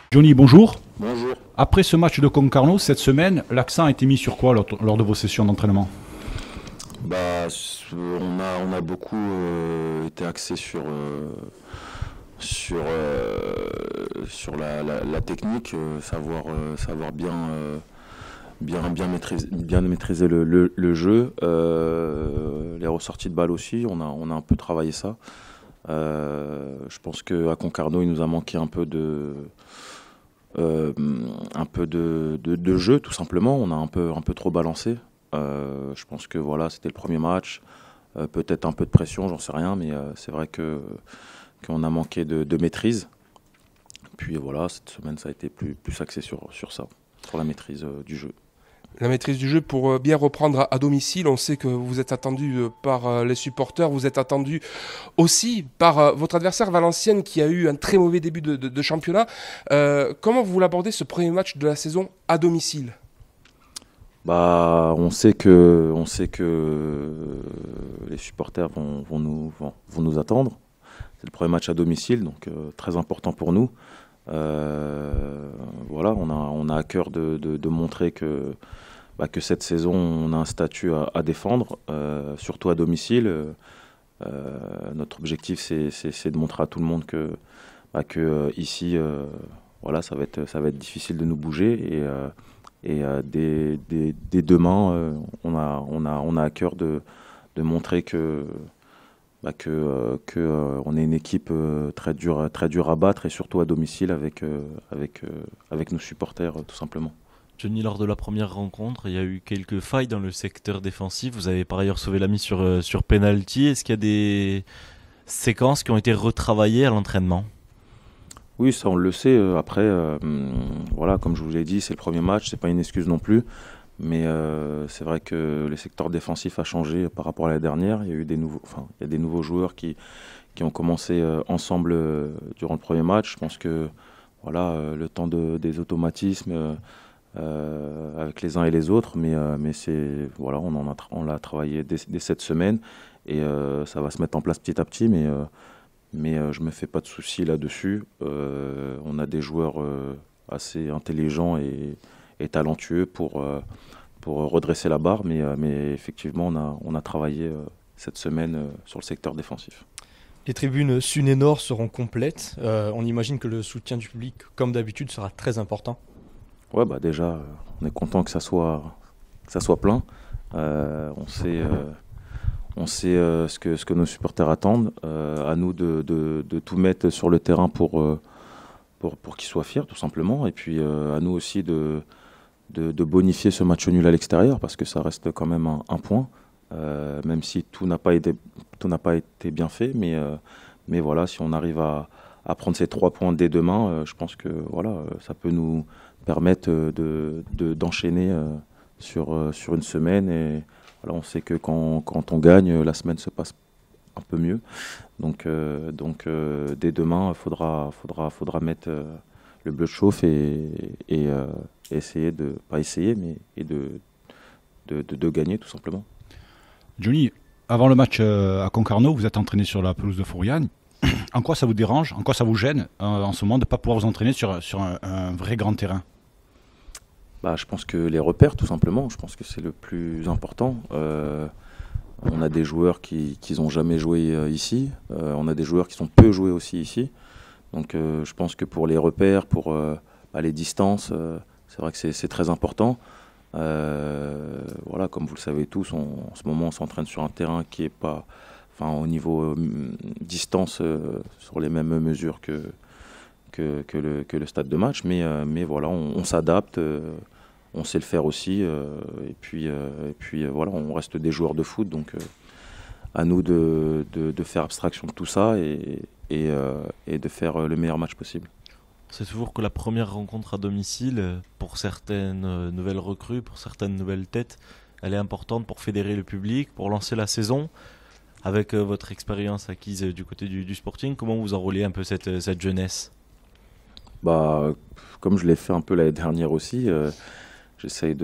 Johnny, bonjour. Bonjour. Après ce match de Concarneau, cette semaine, l'accent a été mis sur quoi lors de vos sessions d'entraînement? On a beaucoup été axé sur la technique, savoir bien maîtriser le jeu. Les ressorties de balles aussi, on a un peu travaillé ça. Je pense qu'à Concarneau, il nous a manqué un peu de jeu, tout simplement. On a un peu trop balancé. Je pense que voilà, c'était le premier match. Peut-être un peu de pression, j'en sais rien, mais c'est vrai qu'on a manqué de maîtrise. Puis voilà, cette semaine, ça a été plus axé sur ça, sur la maîtrise du jeu. La maîtrise du jeu pour bien reprendre à domicile. On sait que vous êtes attendu par les supporters, vous êtes attendu aussi par votre adversaire Valenciennes qui a eu un très mauvais début de championnat. Comment vous l'abordez ce premier match de la saison à domicile? On sait que les supporters vont nous attendre. C'est le premier match à domicile, donc très important pour nous. Voilà, on a à cœur de montrer que cette saison, on a un statut à défendre, surtout à domicile. Notre objectif, c'est de montrer à tout le monde que ici, voilà, ça va être difficile de nous bouger. Dès demain, on a à cœur de montrer que on est une équipe très dure à battre, et surtout à domicile avec nos supporters, tout simplement. Johnny, lors de la première rencontre, il y a eu quelques failles dans le secteur défensif. Vous avez par ailleurs sauvé la mise sur penalty. Est-ce qu'il y a des séquences qui ont été retravaillées à l'entraînement? Oui, ça on le sait. Après, voilà, comme je vous l'ai dit, c'est le premier match, c'est pas une excuse non plus. Mais c'est vrai que le secteur défensif a changé par rapport à l'année dernière. Il y a eu il y a des nouveaux joueurs qui ont commencé ensemble durant le premier match. Je pense que voilà, le temps des automatismes avec les uns et les autres, mais voilà, on l'a travaillé dès cette semaine, et ça va se mettre en place petit à petit. Mais je me fais pas de soucis là-dessus. On a des joueurs assez intelligents et talentueux pour redresser la barre, mais effectivement, on a travaillé cette semaine sur le secteur défensif. Les tribunes Sud et Nord seront complètes. On imagine que le soutien du public, comme d'habitude, sera très important. Ouais, bah déjà, on est content que ça soit plein. On sait ce que nos supporters attendent. À nous de tout mettre sur le terrain pour qu'ils soient fiers, tout simplement. Et puis à nous aussi de bonifier ce match nul à l'extérieur, parce que ça reste quand même un point, même si tout n'a pas été bien fait. Mais voilà, si on arrive à prendre ces 3 points dès demain, je pense que voilà, ça peut nous permettre d'enchaîner sur une semaine. Et voilà, on sait que quand on gagne, la semaine se passe un peu mieux. Donc dès demain, faudra mettre le bleu chauffe et essayer pas essayer, mais de gagner, tout simplement. Johnny, avant le match à Concarneau, vous êtes entraîné sur la pelouse de Fouriane. En quoi ça vous dérange, en quoi ça vous gêne en ce moment de ne pas pouvoir vous entraîner sur un vrai grand terrain? Je pense que les repères, tout simplement, je pense que c'est le plus important. On a des joueurs qui n'ont jamais joué ici. On a des joueurs qui ont peu joué aussi ici. Donc je pense que pour les repères, pour les distances, c'est vrai que c'est très important. Voilà, comme vous le savez tous, en ce moment on s'entraîne sur un terrain qui est pas, enfin, au niveau distance, sur les mêmes mesures que le stade de match. Mais voilà, on s'adapte. On sait le faire aussi, et puis voilà, on reste des joueurs de foot, donc à nous de faire abstraction de tout ça et de faire le meilleur match possible. C'est toujours que la première rencontre à domicile, pour certaines nouvelles recrues, pour certaines nouvelles têtes, elle est importante pour fédérer le public, pour lancer la saison. Avec votre expérience acquise du côté du Sporting, comment vous enrôlez un peu cette jeunesse? Comme je l'ai fait un peu l'année dernière aussi, j'essaye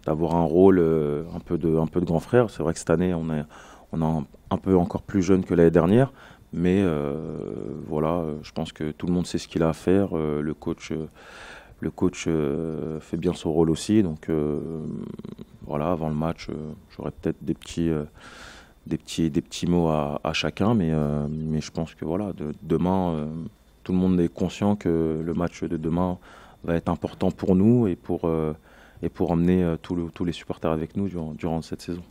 d'avoir un rôle un peu de grand frère. C'est vrai que cette année, on est un peu encore plus jeune que l'année dernière, Mais voilà, je pense que tout le monde sait ce qu'il a à faire. Le coach fait bien son rôle aussi. Donc voilà, avant le match, j'aurais peut-être des petits mots à chacun. Mais je pense que voilà, demain, tout le monde est conscient que le match de demain va être important pour nous et pour emmener tous les supporters avec nous durant cette saison.